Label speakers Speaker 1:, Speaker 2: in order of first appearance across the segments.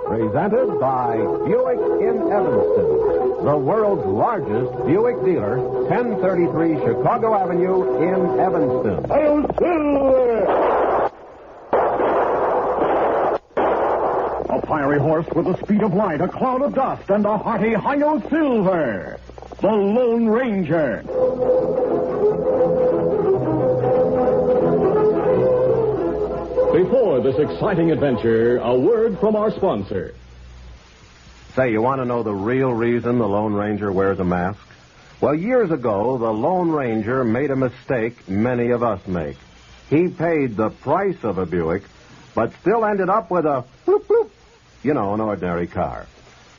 Speaker 1: Presented by Buick in Evanston, the world's largest Buick dealer, 1033 Chicago Avenue in Evanston.
Speaker 2: A fiery horse with the speed of light, a cloud of dust, and a hearty Hi-Yo Silver. The Lone Ranger.
Speaker 3: Before this exciting adventure, a word from our sponsor.
Speaker 1: Say, you want to know the real reason the Lone Ranger wears a mask? Well, years ago, the Lone Ranger made a mistake many of us make. He paid the price of a Buick, but still ended up with a bloop bloop. You know, an ordinary car.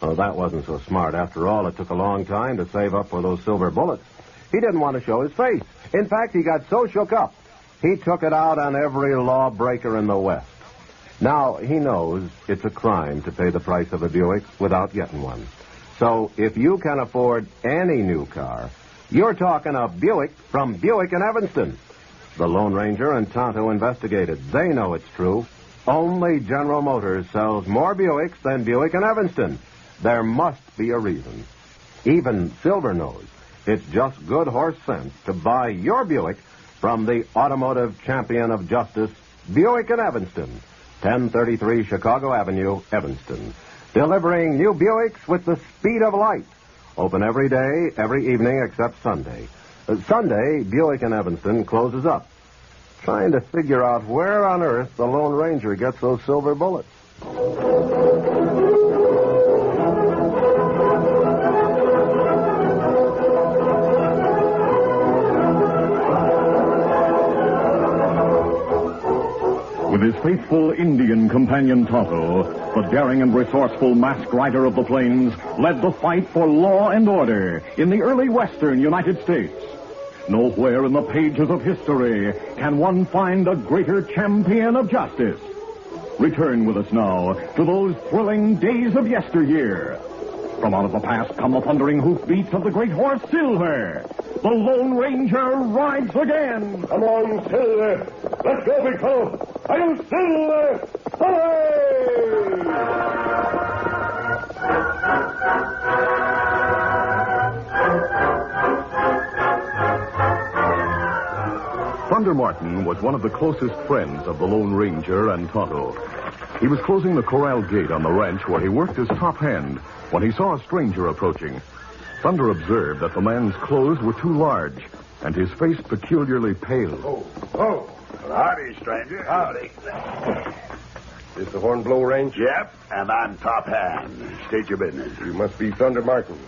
Speaker 1: Oh, that wasn't so smart. After all, it took a long time to save up for those silver bullets. He didn't want to show his face. In fact, he got so shook up, he took it out on every lawbreaker in the West. Now, he knows it's a crime to pay the price of a Buick without getting one. So, if you can afford any new car, you're talking a Buick from Buick in Evanston. The Lone Ranger and Tonto investigated. They know it's true. Only General Motors sells more Buicks than Buick in Evanston. There must be a reason. Even Silver knows it's just good horse sense to buy your Buick from the automotive champion of justice, Buick in Evanston, 1033 Chicago Avenue, Evanston. Delivering new Buicks with the speed of light. Open every day, every evening except Sunday. Sunday, Buick in Evanston closes up. Trying to figure out where on earth the Lone Ranger gets those silver bullets.
Speaker 2: With his faithful Indian companion Tonto, the daring and resourceful masked rider of the plains led the fight for law and order in the early western United States. Nowhere in the pages of history can one find a greater champion of justice. Return with us now to those thrilling days of yesteryear. From out of the past come the thundering hoofbeats of the great horse Silver. The Lone Ranger rides again.
Speaker 4: Come on, Silver. Let's go, big fellow. I'm Silver. Hooray!
Speaker 2: Thunder Martin was one of the closest friends of the Lone Ranger and Tonto. He was closing the corral gate on the ranch where he worked as top hand when he saw a stranger approaching. Thunder observed that the man's clothes were too large and his face peculiarly pale.
Speaker 4: Oh. Howdy, stranger. Howdy. This the Hornblow Range?
Speaker 5: Yep, and I'm top hand. State your business.
Speaker 4: You must be Thunder Martin.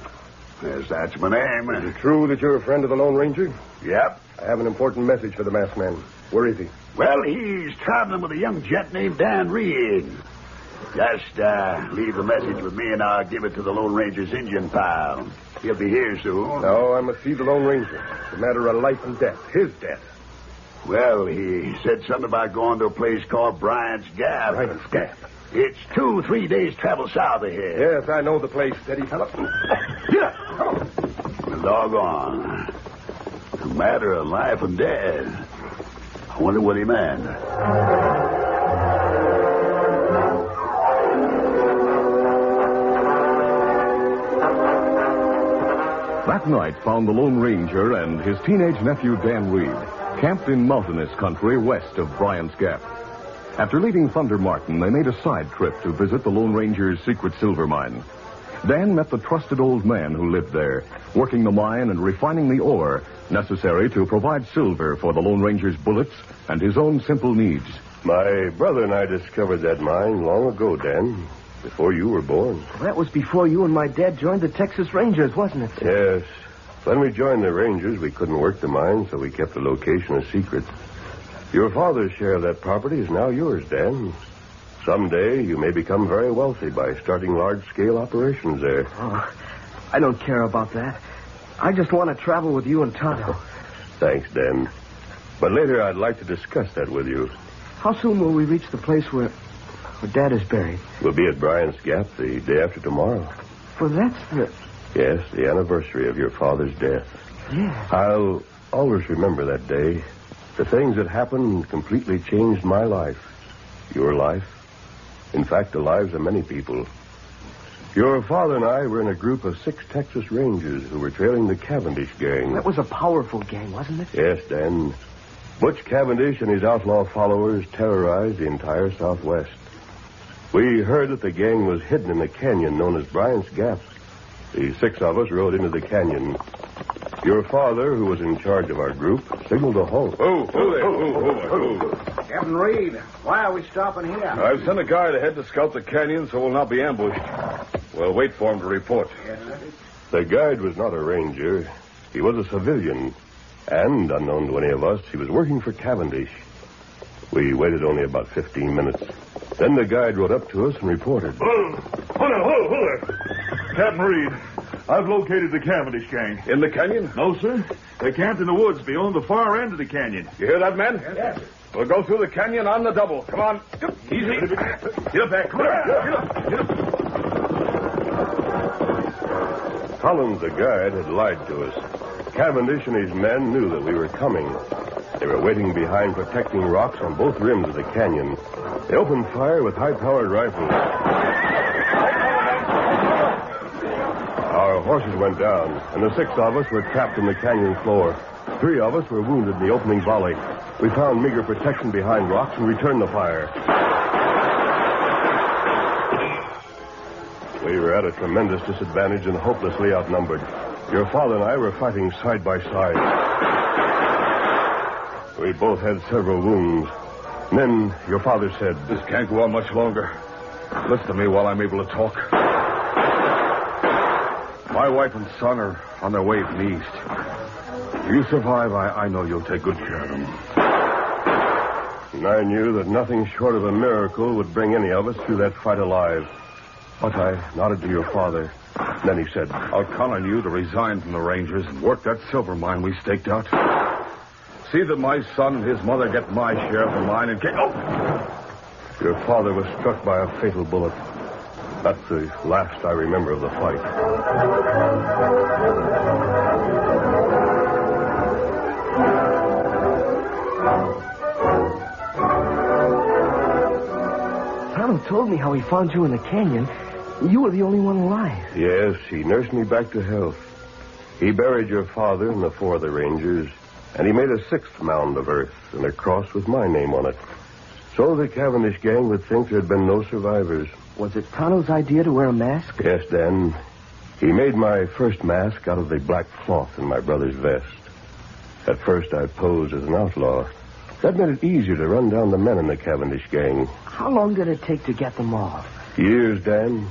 Speaker 5: Yes, that's my name.
Speaker 4: Is it true that you're a friend of the Lone Ranger?
Speaker 5: Yep.
Speaker 4: I have an important message for the masked man. Where is he?
Speaker 5: Well, he's traveling with a young gent named Dan Reed. Just leave the message with me, and I'll give it to the Lone Ranger's Indian pal. He'll be here soon.
Speaker 4: No, I must see the Lone Ranger. It's a matter of life and death. His death.
Speaker 5: Well, he said something about going to a place called Bryant's Gap.
Speaker 4: Bryant's Gap?
Speaker 5: It's 2-3 days travel south of here.
Speaker 4: Yes, I know the place. Steady, fella. Get up. Come on.
Speaker 5: Doggone. A matter of life and death. I wonder what he meant.
Speaker 2: That night found the Lone Ranger and his teenage nephew Dan Reed camped in mountainous country west of Bryant's Gap. After leaving Thunder Martin, they made a side trip to visit the Lone Ranger's secret silver mine. Dan met the trusted old man who lived there, working the mine and refining the ore necessary to provide silver for the Lone Ranger's bullets and his own simple needs.
Speaker 4: My brother and I discovered that mine long ago, Dan, before you were born.
Speaker 6: That was before you and my dad joined the Texas Rangers, wasn't it?
Speaker 4: Yes. When we joined the Rangers, we couldn't work the mine, so we kept the location a secret. Your father's share of that property is now yours, Dan. Someday you may become very wealthy by starting large-scale operations there.
Speaker 6: Oh, I don't care about that. I just want to travel with you and Tonto.
Speaker 4: Thanks, Dan. But later I'd like to discuss that with you.
Speaker 6: How soon will we reach the place where Dad is buried?
Speaker 4: We'll be at Bryant's Gap the day after tomorrow.
Speaker 6: Well, that's the...
Speaker 4: Yes, the anniversary of your father's death.
Speaker 6: Yeah.
Speaker 4: I'll always remember that day. The things that happened completely changed my life, your life, In fact, the lives of many people. Your father and I were in a group of 6 Texas Rangers who were trailing the Cavendish gang.
Speaker 6: That was a powerful gang, wasn't it?
Speaker 4: Yes, Dan. Butch Cavendish and his outlaw followers terrorized the entire Southwest. We heard that the gang was hidden in a canyon known as Bryant's Gap. The 6 of us rode into the canyon. Your father, who was in charge of our group, signaled a halt.
Speaker 7: Captain Reed, why are we stopping here?
Speaker 8: I've sent a guide ahead to scout the canyon so we'll not be ambushed. We'll wait for him to report.
Speaker 7: Yes, sir.
Speaker 4: The guide was not a ranger. He was a civilian. And, unknown to any of us, he was working for Cavendish. We waited only about 15 minutes. Then the guide rode up to us and reported.
Speaker 8: Hold there. Captain Reed, I've located the Cavendish gang. In the canyon?
Speaker 9: No, sir. They camped in the woods beyond the far end of the canyon.
Speaker 8: You hear that, men?
Speaker 7: Yes, sir.
Speaker 8: We'll go through the canyon on the double. Come on.
Speaker 9: Easy. Get up back. Come on. Get up.
Speaker 4: Collins, the guide, had lied to us. Cavendish and his men knew that we were coming. They were waiting behind protecting rocks on both rims of the canyon. They opened fire with high-powered rifles. Our horses went down, and the 6 of us were trapped in the canyon floor. 3 of us were wounded in the opening volley. We found meager protection behind rocks and returned the fire. We were at a tremendous disadvantage and hopelessly outnumbered. Your father and I were fighting side by side. We both had several wounds. And then your father said,
Speaker 8: This can't go on much longer. Listen to me while I'm able to talk. My wife and son are on their way from the east. If you survive, I know you'll take good care of them.
Speaker 4: And I knew that nothing short of a miracle would bring any of us through that fight alive. But I nodded to your father. Then he said,
Speaker 8: I'll count on you to resign from the Rangers and work that silver mine we staked out. See that my son and his mother get my share of the mine and
Speaker 4: Your father was struck by a fatal bullet. That's the last I remember of the fight.
Speaker 6: Tonto told me how he found you in the canyon. You were the only one alive.
Speaker 4: Yes, he nursed me back to health. He buried your father and the 4 other Rangers, and he made a 6th mound of earth and a cross with my name on it. So the Cavendish gang would think there had been no survivors.
Speaker 6: Was it Tonto's idea to wear a mask?
Speaker 4: Yes, Dan. He made my first mask out of the black cloth in my brother's vest. At first, I posed as an outlaw. That made it easier to run down the men in the Cavendish gang.
Speaker 6: How long did it take to get them off?
Speaker 4: Years, Dan.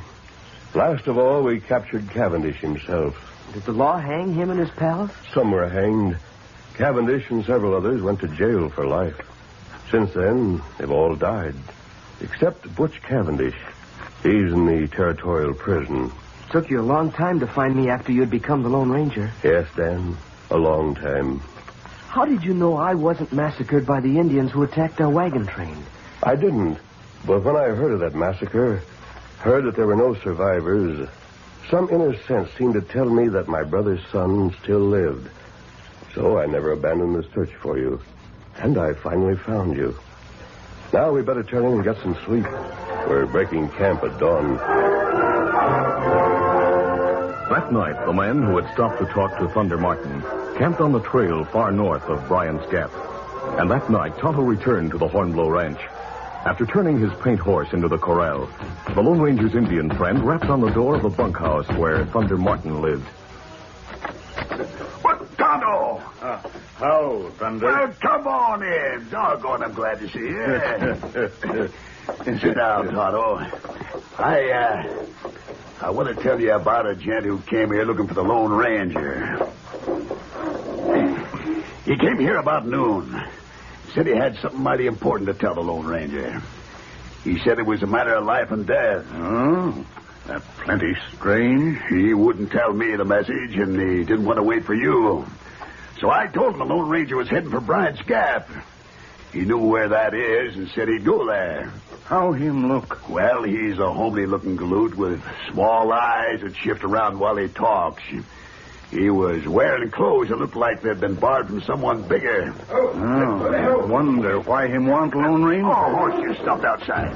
Speaker 4: Last of all, we captured Cavendish himself.
Speaker 6: Did the law hang him and his pals?
Speaker 4: Some were hanged. Cavendish and several others went to jail for life. Since then, they've all died. Except Butch Cavendish. He's in the territorial prison.
Speaker 6: It took you a long time to find me after you'd become the Lone Ranger.
Speaker 4: Yes, Dan. A long time.
Speaker 6: How did you know I wasn't massacred by the Indians who attacked our wagon train?
Speaker 4: I didn't. But when I heard of that massacre, heard that there were no survivors, some inner sense seemed to tell me that my brother's son still lived. So I never abandoned the search for you. And I finally found you. Now we better turn in and get some sleep. We're breaking camp at dawn.
Speaker 2: That night, the men who had stopped to talk to Thunder Martin camped on the trail far north of Bryant's Gap. And that night, Tonto returned to the Hornblow Ranch. After turning his paint horse into the corral, the Lone Ranger's Indian friend rapped on the door of the bunkhouse where Thunder Martin lived.
Speaker 5: What, Tonto?
Speaker 8: How, Thunder?
Speaker 5: Well, come on in. Doggone, I'm glad to see you. Sit down, Tonto. I want to tell you about a gent who came here looking for the Lone Ranger. He came here about noon. Said he had something mighty important to tell the Lone Ranger. He said it was a matter of life and death.
Speaker 8: Oh, that's plenty strange.
Speaker 5: He wouldn't tell me the message, and he didn't want to wait for you. So I told him the Lone Ranger was heading for Bryant's Gap. He knew where that is and said he'd go there.
Speaker 8: How him look?
Speaker 5: Well, he's a homely-looking galoot with small eyes that shift around while he talks. He was wearing clothes that looked like they'd been borrowed from someone bigger.
Speaker 8: I wonder why him want Lone Ranger.
Speaker 5: Oh, horse just stopped outside.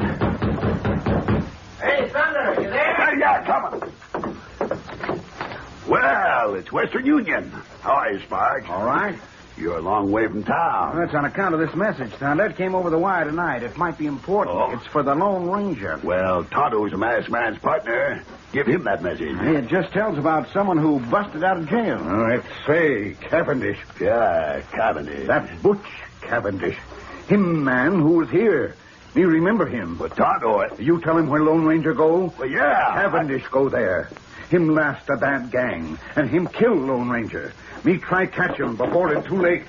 Speaker 5: Well, it's Western Union. How are you, Sparks?
Speaker 7: All right.
Speaker 5: You're a long way from town.
Speaker 7: Well, that's on account of this message. That came over the wire tonight. It might be important.
Speaker 5: Oh.
Speaker 7: It's for the Lone Ranger.
Speaker 5: Well, Tonto's a masked man's partner. Give him that message.
Speaker 7: It just tells about someone who busted out of jail.
Speaker 8: Let's say, Cavendish.
Speaker 5: Yeah, Cavendish.
Speaker 8: That Butch Cavendish. Him man who was here. Me remember him.
Speaker 5: But Tonto...
Speaker 8: You tell him where Lone Ranger go?
Speaker 5: Well, yeah.
Speaker 8: Cavendish go there. Him last a bad gang. And him kill Lone Ranger. Me try catch him before it's too late.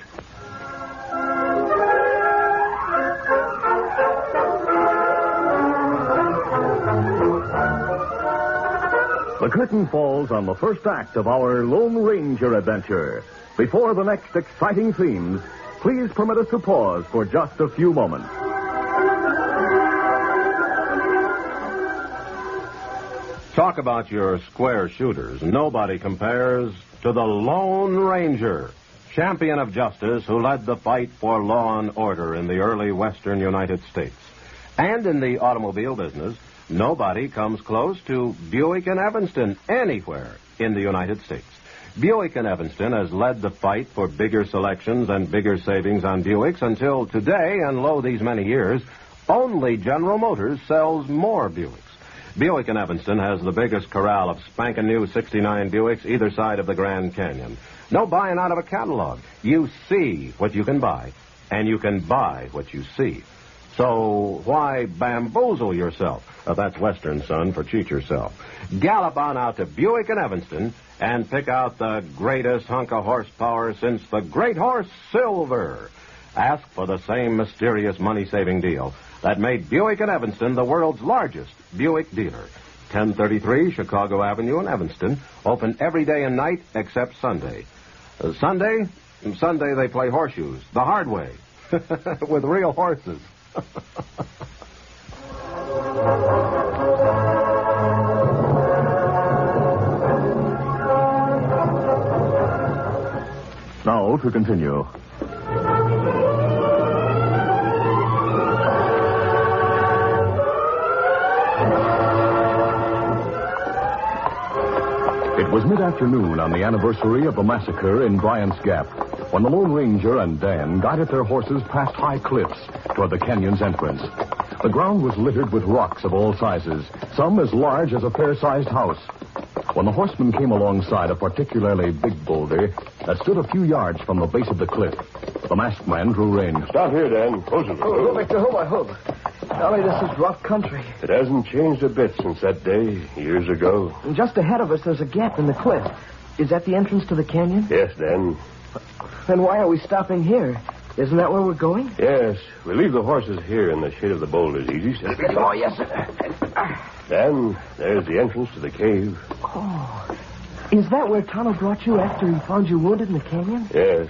Speaker 2: The curtain falls on the first act of our Lone Ranger adventure. Before the next exciting scenes, please permit us to pause for just a few moments.
Speaker 1: Talk about your square shooters. Nobody compares to the Lone Ranger, champion of justice who led the fight for law and order in the early western United States. And in the automobile business, nobody comes close to Buick and Evanston anywhere in the United States. Buick and Evanston has led the fight for bigger selections and bigger savings on Buicks until today, and lo, these many years, only General Motors sells more Buicks. Buick and Evanston has the biggest corral of spankin' new 69 Buicks either side of the Grand Canyon. No buying out of a catalog. You see what you can buy, and you can buy what you see. So why bamboozle yourself? That's Western, son, for cheat yourself. Gallop on out to Buick and Evanston and pick out the greatest hunk of horsepower since the Great Horse Silver. Ask for the same mysterious money-saving deal that made Buick and Evanston the world's largest Buick dealer. 1033 Chicago Avenue in Evanston, open every day and night except Sunday. Sunday they play horseshoes, the hard way, with real horses.
Speaker 2: Now to continue. It was mid-afternoon on the anniversary of the massacre in Bryant's Gap when the Lone Ranger and Dan guided their horses past high cliffs toward the canyon's entrance. The ground was littered with rocks of all sizes, some as large as a fair-sized house. When the horsemen came alongside a particularly big boulder that stood a few yards from the base of the cliff, the masked man drew rein.
Speaker 4: Stop here, Dan. Closer.
Speaker 6: Go back to home, I hope. Golly, this is rough country.
Speaker 4: It hasn't changed a bit since that day, years ago.
Speaker 6: And just ahead of us, there's a gap in the cliff. Is that the entrance to the canyon?
Speaker 4: Yes, Dan.
Speaker 6: Then why are we stopping here? Isn't that where we're going?
Speaker 4: Yes. We leave the horses here in the shade of the boulders. Easy, step.
Speaker 6: Oh, yes, sir.
Speaker 4: Dan, there's the entrance to the cave.
Speaker 6: Oh. Is that where Tonto brought you after he found you wounded in the canyon?
Speaker 4: Yes.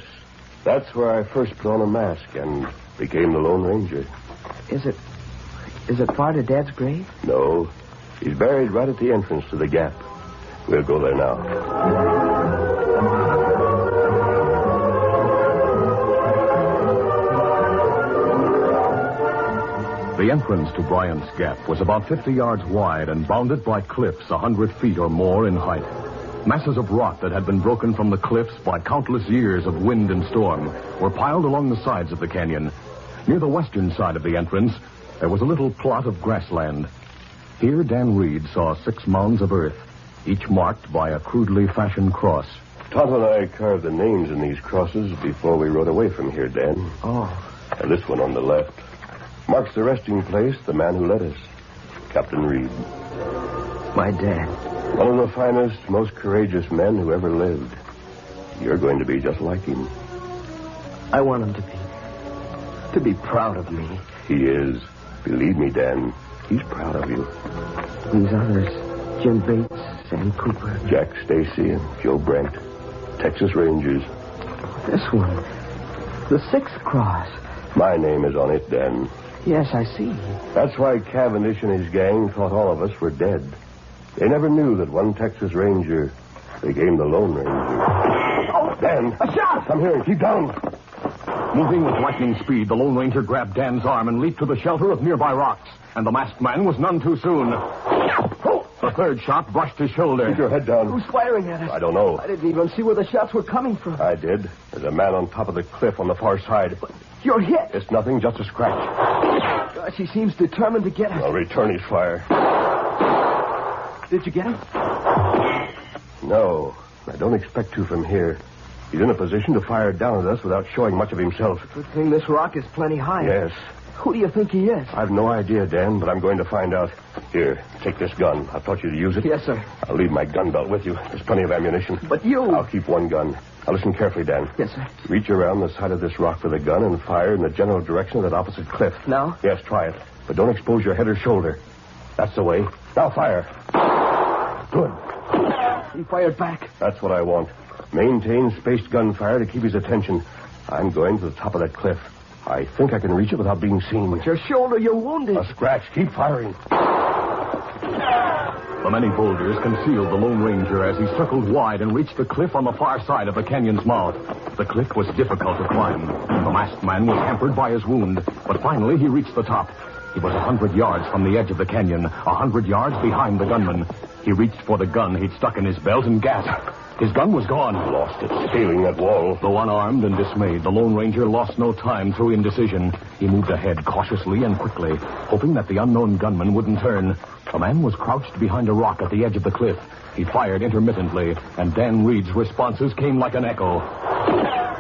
Speaker 4: That's where I first put on a mask and became the Lone Ranger.
Speaker 6: Is it far to Dad's grave?
Speaker 4: No. He's buried right at the entrance to the gap. We'll go there now.
Speaker 2: The entrance to Bryant's Gap was about 50 yards wide and bounded by cliffs 100 feet or more in height. Masses of rock that had been broken from the cliffs by countless years of wind and storm were piled along the sides of the canyon. Near the western side of the entrance, there was a little plot of grassland. Here, Dan Reed saw 6 mounds of earth, each marked by a crudely fashioned cross.
Speaker 4: Tonto and I carved the names in these crosses before we rode away from here, Dan.
Speaker 6: Oh.
Speaker 4: And this one on the left marks the resting place, the man who led us, Captain Reed.
Speaker 6: My dad.
Speaker 4: One of the finest, most courageous men who ever lived. You're going to be just like him.
Speaker 6: I want him to be proud of me.
Speaker 4: He is. Believe me, Dan, he's proud of you.
Speaker 6: These others, Jim Bates, Sam Cooper.
Speaker 4: Jack Stacy and Joe Brent, Texas Rangers.
Speaker 6: This one, the 6th cross.
Speaker 4: My name is on it, Dan.
Speaker 6: Yes, I see.
Speaker 4: That's why Cavendish and his gang thought all of us were dead. They never knew that one Texas Ranger became the Lone Ranger.
Speaker 6: Oh,
Speaker 4: Dan!
Speaker 6: A shot!
Speaker 4: Come here and keep down.
Speaker 2: Moving with lightning speed, the Lone Ranger grabbed Dan's arm and leaped to the shelter of nearby rocks. And the masked man was none too soon.
Speaker 3: The third shot brushed his shoulder.
Speaker 4: Keep your head down.
Speaker 6: Who's firing at us?
Speaker 4: I don't know.
Speaker 6: I didn't even see where the shots were coming from.
Speaker 4: I did. There's a man on top of the cliff on the far side.
Speaker 6: You're hit.
Speaker 4: It's nothing, just a scratch.
Speaker 6: Gosh, he seems determined to get us.
Speaker 4: I'll return his fire.
Speaker 6: Did you get him?
Speaker 4: No, I don't expect to from here. He's in a position to fire down at us without showing much of himself.
Speaker 6: Good thing this rock is plenty high.
Speaker 4: Yes.
Speaker 6: Who do you think he is?
Speaker 4: I've no idea, Dan, but I'm going to find out. Here, take this gun. I've taught you to use it.
Speaker 6: Yes, sir.
Speaker 4: I'll leave my gun belt with you. There's plenty of ammunition.
Speaker 6: But you...
Speaker 4: I'll keep one gun. Now listen carefully, Dan.
Speaker 6: Yes, sir.
Speaker 4: Reach around the side of this rock with a gun and fire in the general direction of that opposite cliff.
Speaker 6: Now?
Speaker 4: Yes, try it. But don't expose your head or shoulder. That's the way. Now fire. Good.
Speaker 6: He fired back.
Speaker 4: That's what I want. Maintain spaced gunfire to keep his attention. I'm going to the top of that cliff. I think I can reach it without being seen.
Speaker 6: But your shoulder, you're wounded.
Speaker 4: A scratch. Keep firing.
Speaker 3: The many boulders concealed the Lone Ranger as he circled wide and reached the cliff on the far side of the canyon's mouth. The cliff was difficult to climb. The masked man was hampered by his wound, but finally he reached the top. He was 100 yards from the edge of the canyon, 100 yards behind the gunman. He reached for the gun he'd stuck in his belt and gasped. His gun was gone.
Speaker 4: Lost it, scaling that wall.
Speaker 3: Though unarmed and dismayed, the Lone Ranger lost no time through indecision. He moved ahead cautiously and quickly, hoping that the unknown gunman wouldn't turn. The man was crouched behind a rock at the edge of the cliff. He fired intermittently, and Dan Reed's responses came like an echo.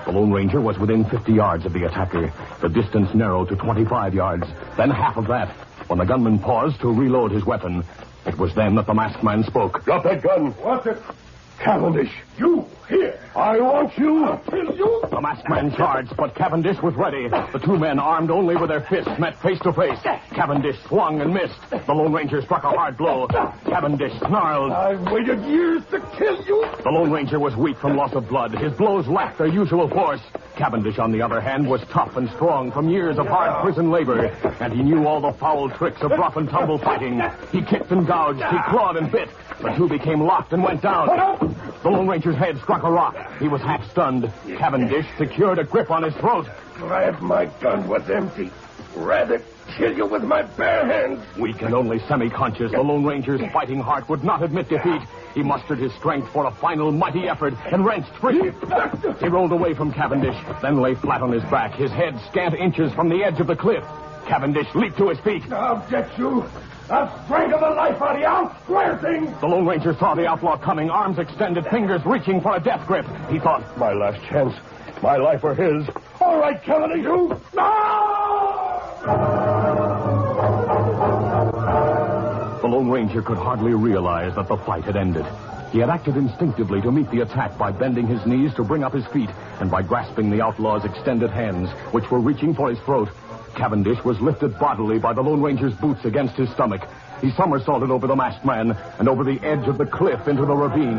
Speaker 3: The Lone Ranger was within 50 yards of the attacker. The distance narrowed to 25 yards, then half of that. When the gunman paused to reload his weapon, it was then that the masked man spoke.
Speaker 4: Drop that gun.
Speaker 9: What's it?
Speaker 4: Cavendish.
Speaker 9: You, here.
Speaker 4: I want you.
Speaker 9: I'll kill you.
Speaker 3: The masked man charged, but Cavendish was ready. The two men, armed only with their fists, met face to face. Cavendish swung and missed. The Lone Ranger struck a hard blow. Cavendish snarled.
Speaker 9: I've waited years to kill you.
Speaker 3: The Lone Ranger was weak from loss of blood. His blows lacked their usual force. Cavendish, on the other hand, was tough and strong from years of hard prison labor, and he knew all the foul tricks of rough and tumble fighting. He kicked and gouged, he clawed and bit. The two became locked and went down. The Lone Ranger's head struck a rock. He was half stunned. Cavendish secured a grip on his throat.
Speaker 9: Glad my gun was empty. Rather kill you with my bare hands.
Speaker 3: Weak and only semi-conscious, the Lone Ranger's fighting heart would not admit defeat. He mustered his strength for a final mighty effort and wrenched free. He rolled away from Cavendish, then lay flat on his back, his head scant inches from the edge of the cliff. Cavendish leaped to his feet.
Speaker 9: I'll get you. I'll strangle the life out of you. I'll swear things.
Speaker 3: The Lone Ranger saw the outlaw coming, arms extended, fingers reaching for a death grip. He thought,
Speaker 4: My last chance. My life or his.
Speaker 9: All right, Cavendish, you.
Speaker 3: The Lone Ranger could hardly realize that the fight had ended. He had acted instinctively to meet the attack by bending his knees to bring up his feet and by grasping the outlaw's extended hands, which were reaching for his throat. Cavendish was lifted bodily by the Lone Ranger's boots against his stomach. He somersaulted over the masked man and over the edge of the cliff into the ravine.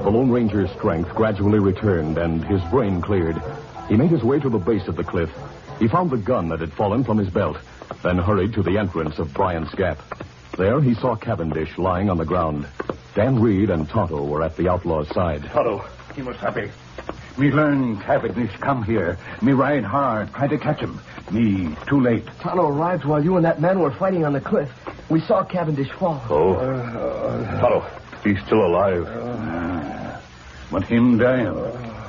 Speaker 3: The Lone Ranger's strength gradually returned and his brain cleared. He made his way to the base of the cliff. He found the gun that had fallen from his belt, then hurried to the entrance of Bryant's Gap. There he saw Cavendish lying on the ground. Dan Reed and Tonto were at the outlaw's side.
Speaker 9: Tonto, he was happy. Me learn Cavendish come here. Me ride hard, try to catch him. Me too late.
Speaker 6: Tonto arrived while you and that man were fighting on the cliff. We saw Cavendish fall.
Speaker 4: Oh. Tonto, he's still alive.
Speaker 9: But him die.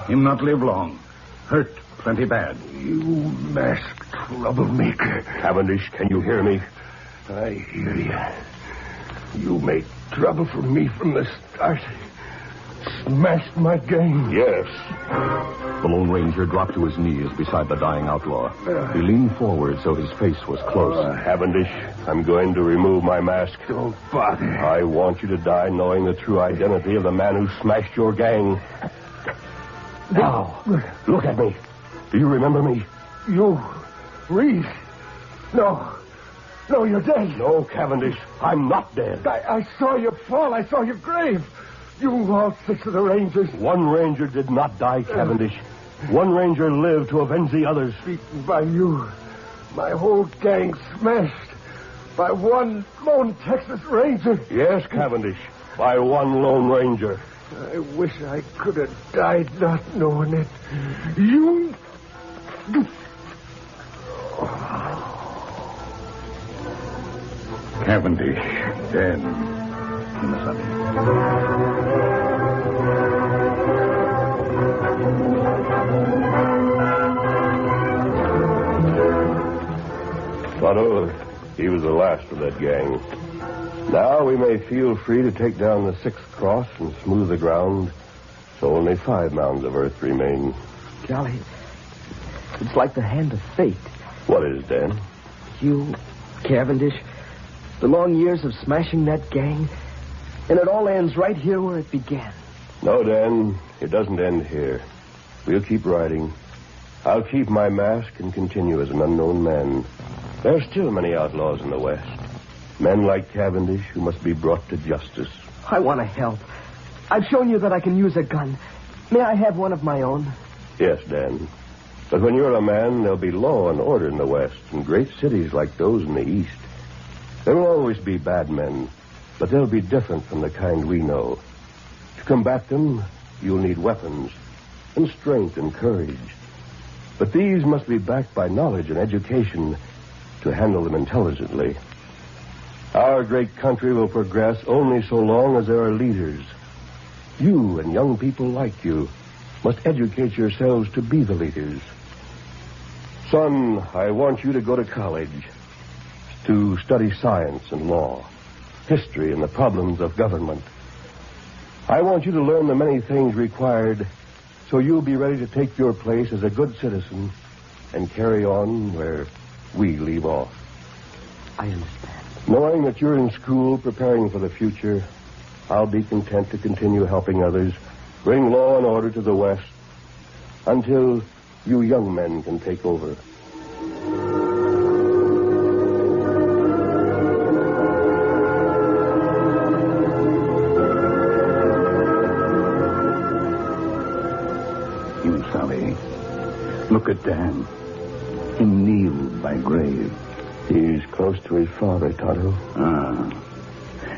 Speaker 9: Him not live long. Hurt plenty bad.
Speaker 4: You masked troublemaker. Cavendish, can you hear me?
Speaker 9: I hear you. You made trouble for me from the start. Smashed my game.
Speaker 4: Yes.
Speaker 3: The Lone Ranger dropped to his knees beside the dying outlaw. He leaned forward so his face was close.
Speaker 4: Cavendish, I'm going to remove my mask.
Speaker 9: Don't bother.
Speaker 4: I want you to die knowing the true identity of the man who smashed your gang. Now, look at me. Do you remember me?
Speaker 9: You, Reed. No, you're dead.
Speaker 4: No, Cavendish, I'm not dead.
Speaker 9: I saw you fall. I saw your grave. You, all 6 of the Rangers.
Speaker 4: One Ranger did not die, Cavendish. One Ranger lived to avenge the others.
Speaker 9: Beaten by you. My whole gang smashed by one lone Texas Ranger.
Speaker 4: Yes, Cavendish, by one Lone Ranger.
Speaker 9: I wish I could have died not knowing it. You
Speaker 8: Cavendish, dead.
Speaker 4: Tonto, he was the last of that gang. Now we may feel free to take down the sixth cross and smooth the ground, so only 5 mounds of earth remain.
Speaker 6: Golly, it's like the hand of fate.
Speaker 4: What is, Dan?
Speaker 6: You, Cavendish, the long years of smashing that gang, and it all ends right here where it began.
Speaker 4: No, Dan, it doesn't end here. We'll keep riding. I'll keep my mask and continue as an unknown man. There are still many outlaws in the West. Men like Cavendish who must be brought to justice.
Speaker 6: I want to help. I've shown you that I can use a gun. May I have one of my own?
Speaker 4: Yes, Dan. But when you're a man, there'll be law and order in the West and great cities like those in the East. There will always be bad men, but they'll be different from the kind we know. To combat them, you'll need weapons and strength and courage. But these must be backed by knowledge and education to handle them intelligently. Our great country will progress only so long as there are leaders. You and young people like you must educate yourselves to be the leaders. Son, I want you to go to college to study science and law, history and the problems of government. I want you to learn the many things required so you'll be ready to take your place as a good citizen and carry on where we leave off.
Speaker 6: I understand.
Speaker 4: Knowing that you're in school preparing for the future, I'll be content to continue helping others bring law and order to the West until you young men can take over.
Speaker 5: You, Sally, look at Dan. Him kneeled by grave.
Speaker 4: He's close to his father, Tonto.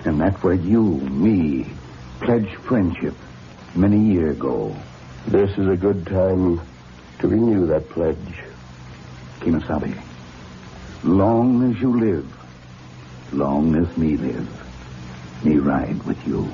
Speaker 5: And that's where you, me, pledged friendship many years ago.
Speaker 4: This is a good time to renew that pledge.
Speaker 5: Kimasabi, long as you live, long as me live, me ride with you.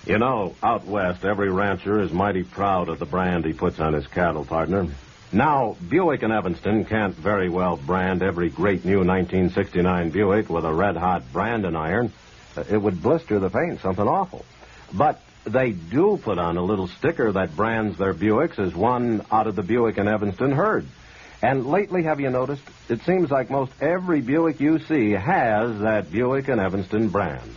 Speaker 1: You know, out west, every rancher is mighty proud of the brand he puts on his cattle, partner. Now, Buick and Evanston can't very well brand every great new 1969 Buick with a red-hot branding iron. It would blister the paint, something awful. But they do put on a little sticker that brands their Buicks as one out of the Buick and Evanston herd. And lately, have you noticed, it seems like most every Buick you see has that Buick and Evanston brand.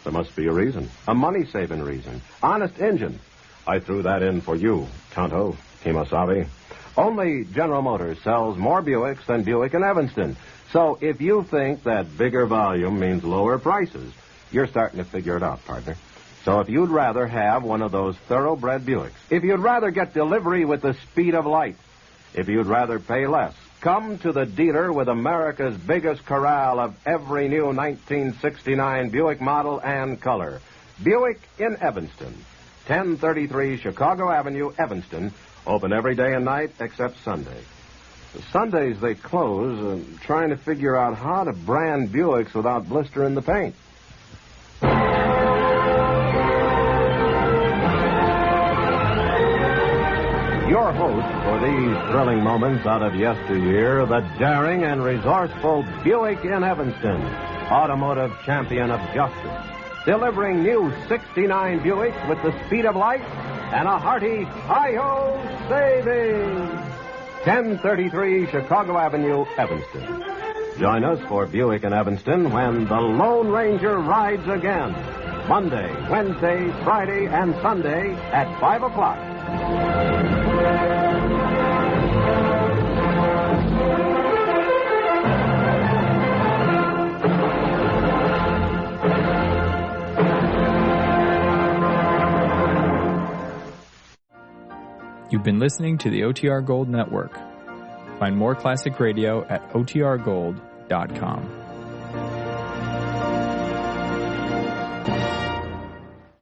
Speaker 1: There must be a reason, a money-saving reason. Honest engine. I threw that in for you, Tonto, Kemosabe. Only General Motors sells more Buicks than Buick and Evanston. So if you think that bigger volume means lower prices, you're starting to figure it out, partner. So if you'd rather have one of those thoroughbred Buicks, if you'd rather get delivery with the speed of light, if you'd rather pay less, come to the dealer with America's biggest corral of every new 1969 Buick model and color. Buick in Evanston, 1033 Chicago Avenue, Evanston. Open every day and night except Sunday. Sundays they close, trying to figure out how to brand Buicks without blistering the paint. Your host for these thrilling moments out of yesteryear, the daring and resourceful Buick in Evanston, automotive champion of justice, delivering new 69 Buicks with the speed of light and a hearty hi-ho savings. 1033 Chicago Avenue, Evanston. Join us for Buick in Evanston when the Lone Ranger rides again. Monday, Wednesday, Friday, and Sunday at 5 o'clock.
Speaker 10: You've been listening to the OTR Gold Network. Find more classic radio at otrgold.com. Inc.com.